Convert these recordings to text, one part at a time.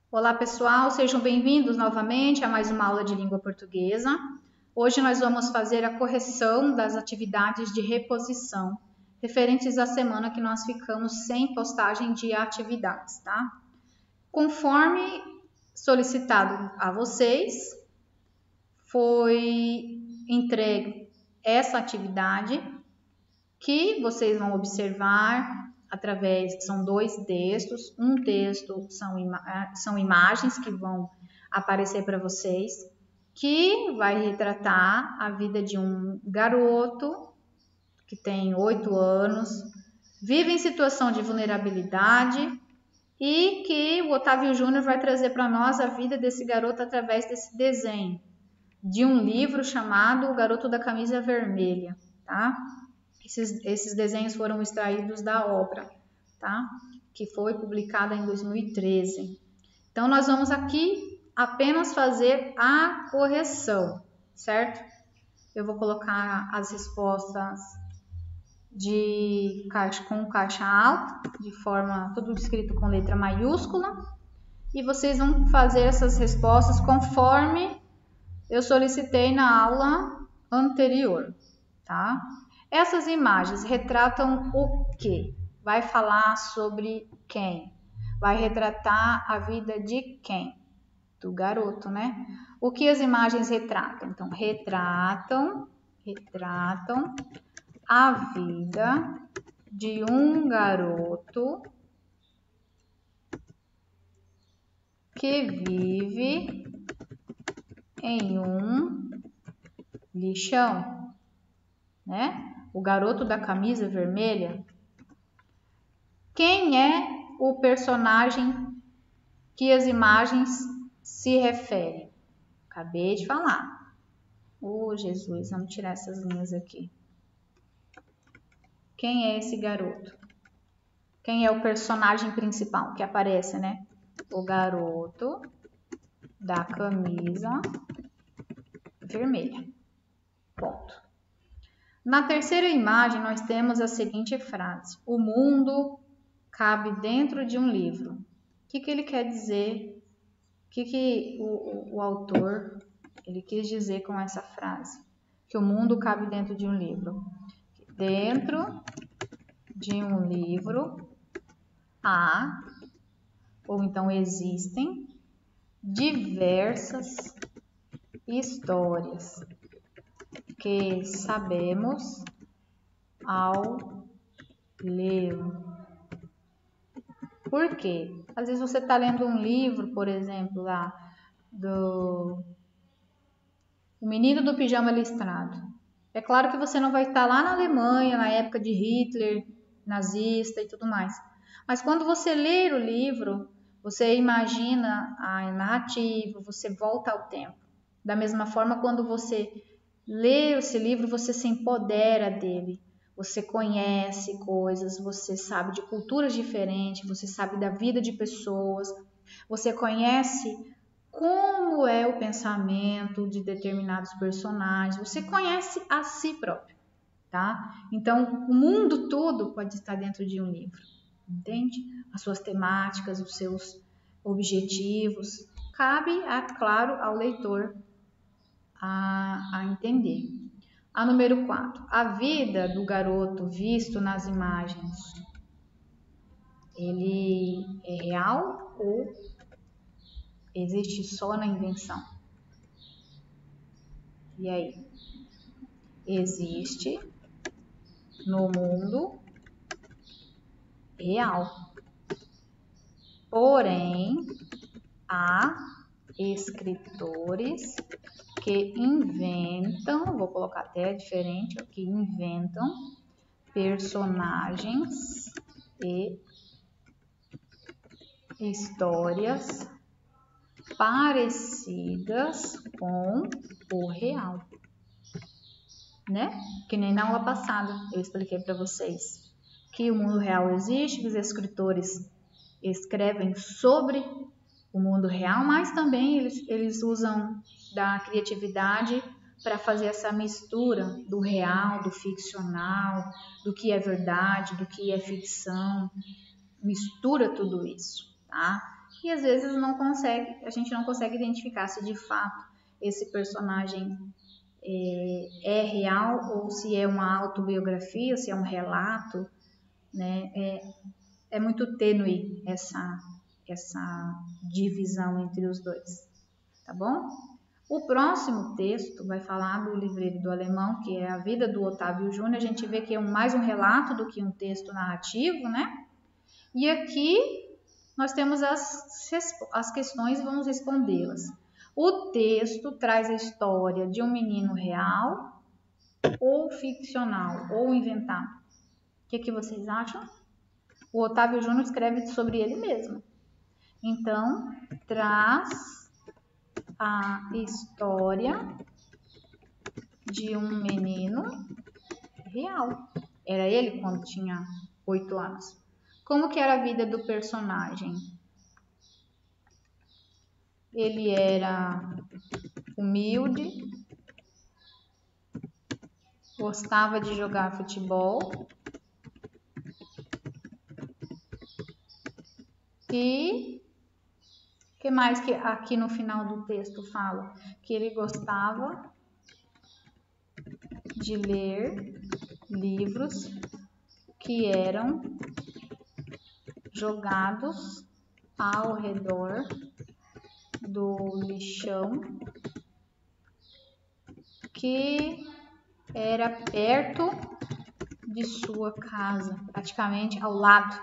Olá pessoal, sejam bem-vindos novamente a mais uma aula de língua portuguesa. Hoje nós vamos fazer a correção das atividades de reposição, referentes à semana que nós ficamos sem postagem de atividades, tá? Conforme solicitado a vocês, foi entregue essa atividade que vocês vão observar através, são dois textos, um texto são imagens que vão aparecer para vocês, que vai retratar a vida de um garoto que tem 8 anos, vive em situação de vulnerabilidade e que o Otávio Júnior vai trazer para nós a vida desse garoto através desse desenho, de um livro chamado O Garoto da Camisa Vermelha, tá? Esses desenhos foram extraídos da obra, tá? Que foi publicada em 2013. Então, nós vamos aqui apenas fazer a correção, certo? Eu vou colocar as respostas com caixa alta, de forma, tudo escrito com letra maiúscula, e vocês vão fazer essas respostas conforme eu solicitei na aula anterior, tá? Essas imagens retratam o quê? Vai falar sobre quem? Vai retratar a vida de quem? Do garoto, né? O que as imagens retratam? Então, retratam a vida de um garoto que vive em um lixão, né? O garoto da camisa vermelha. Quem é o personagem que as imagens se referem? Acabei de falar. Oh, Jesus, vamos tirar essas linhas aqui. Quem é esse garoto? Quem é o personagem principal que aparece, né? O garoto da camisa vermelha. Ponto. Na terceira imagem, nós temos a seguinte frase: o mundo cabe dentro de um livro. O que ele quer dizer? O que o autor ele quis dizer com essa frase? Que o mundo cabe dentro de um livro. Dentro de um livro há, ou então existem, diversas histórias que sabemos ao ler. Por quê? Às vezes você está lendo um livro, por exemplo, lá do O Menino do Pijama Listrado. É claro que você não vai estar lá na Alemanha, na época de Hitler, nazista e tudo mais. Mas quando você ler o livro, você imagina a narrativa, você volta ao tempo. Da mesma forma, quando você lê esse livro, você se empodera dele. Você conhece coisas, você sabe de culturas diferentes, você sabe da vida de pessoas, você conhece como é o pensamento de determinados personagens, você conhece a si próprio, tá? Então, o mundo todo pode estar dentro de um livro, entende? As suas temáticas, os seus objetivos, cabe, claro, ao leitor a entender. A número 4, a vida do garoto visto nas imagens, ele é real ou existe só na invenção? E aí? Existe no mundo real. Porém, há escritores que inventam, vou colocar até diferente, que inventam personagens e histórias parecidas com o real, né? Que nem na aula passada eu expliquei para vocês que o mundo real existe, que os escritores escrevem sobre o mundo real, mas também eles usam da criatividade para fazer essa mistura do real, do ficcional, do que é verdade, do que é ficção, mistura tudo isso, tá? E às vezes a gente não consegue identificar se de fato esse personagem é real ou se é uma autobiografia, se é um relato, né? É muito tênue essa divisão entre os dois, tá bom? O próximo texto vai falar do Livreiro do Alemão, que é a vida do Otávio Júnior. A gente vê que é mais um relato do que um texto narrativo, né? E aqui nós temos as questões e vamos respondê-las. O texto traz a história de um menino real ou ficcional, ou inventado. O que vocês acham? O Otávio Júnior escreve sobre ele mesmo. Então, traz a história de um menino real. Era ele quando tinha 8 anos. Como que era a vida do personagem? Ele era humilde, gostava de jogar futebol e o que mais que aqui no final do texto fala? Que ele gostava de ler livros que eram jogados ao redor do lixão que era perto de sua casa, praticamente ao lado,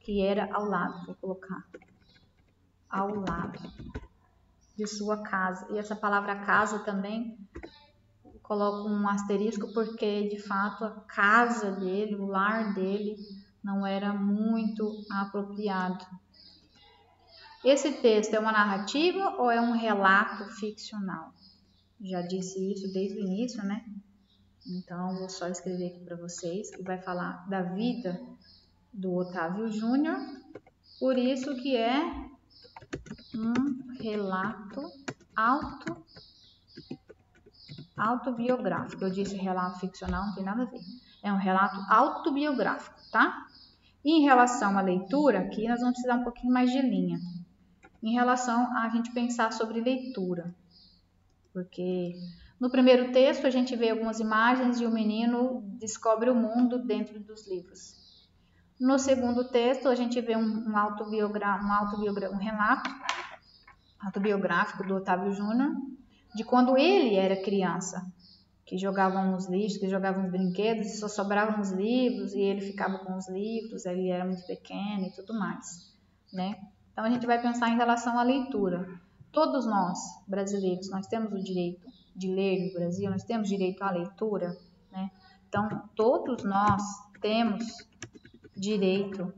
que era ao lado, vou colocar, ao lado de sua casa. E essa palavra casa também coloco um asterisco porque de fato a casa dele, o lar dele não era muito apropriado. Esse texto é uma narrativa ou é um relato ficcional? Já disse isso desde o início, né? Então, vou só escrever aqui para vocês que vai falar da vida do Otávio Júnior, por isso que é um relato autobiográfico. Eu disse relato ficcional, não tem nada a ver. É um relato autobiográfico, tá? E em relação à leitura, aqui nós vamos precisar um pouquinho mais de linha. Em relação a gente pensar sobre leitura, porque no primeiro texto a gente vê algumas imagens e o menino descobre o mundo dentro dos livros. No segundo texto a gente vê um relato autobiográfico do Otávio Júnior de quando ele era criança, que jogavam os lixos, que jogavam os brinquedos e só sobravam os livros e ele ficava com os livros, ele era muito pequeno e tudo mais, né? Então a gente vai pensar em relação à leitura. Todos nós, brasileiros, nós temos o direito de ler no Brasil, nós temos direito à leitura, né? Então todos nós temos direito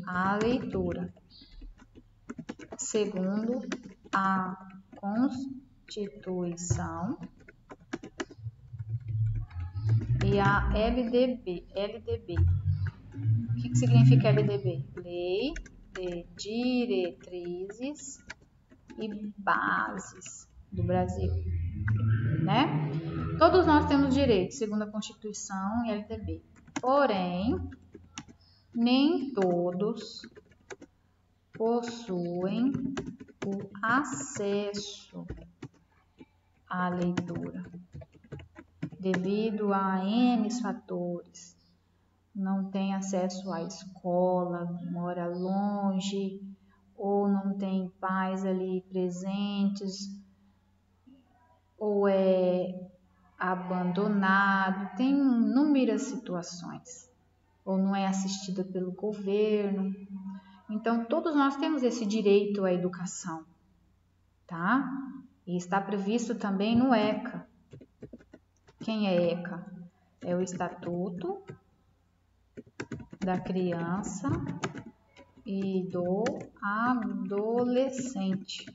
à leitura, segundo a Constituição e a LDB. O que significa LDB? Lei de Diretrizes e Bases do Brasil, né? Todos nós temos direito, segundo a Constituição e a LDB. Porém, nem todos possuem o acesso à leitura, devido a N fatores. Não tem acesso à escola, mora longe, ou não tem pais ali presentes, ou é abandonado, tem inúmeras situações, ou não é assistida pelo governo. Então, todos nós temos esse direito à educação, tá? E está previsto também no ECA. Quem é ECA? É o Estatuto da Criança e do Adolescente.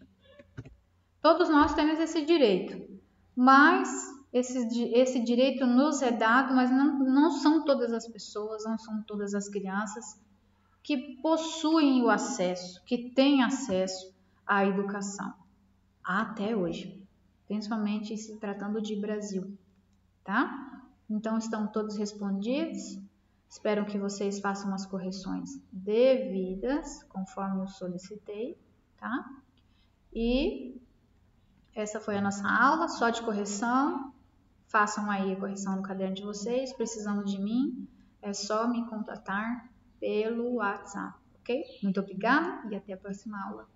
Todos nós temos esse direito, mas esse direito nos é dado, mas não são todas as pessoas, não são todas as crianças que possuem o acesso, que têm acesso à educação, até hoje, principalmente se tratando de Brasil, tá? Então, estão todos respondidos? Espero que vocês façam as correções devidas, conforme eu solicitei, tá? E essa foi a nossa aula, só de correção. Façam aí a correção no caderno de vocês. Precisando de mim, é só me contatar pelo WhatsApp, ok? Muito obrigada e até a próxima aula.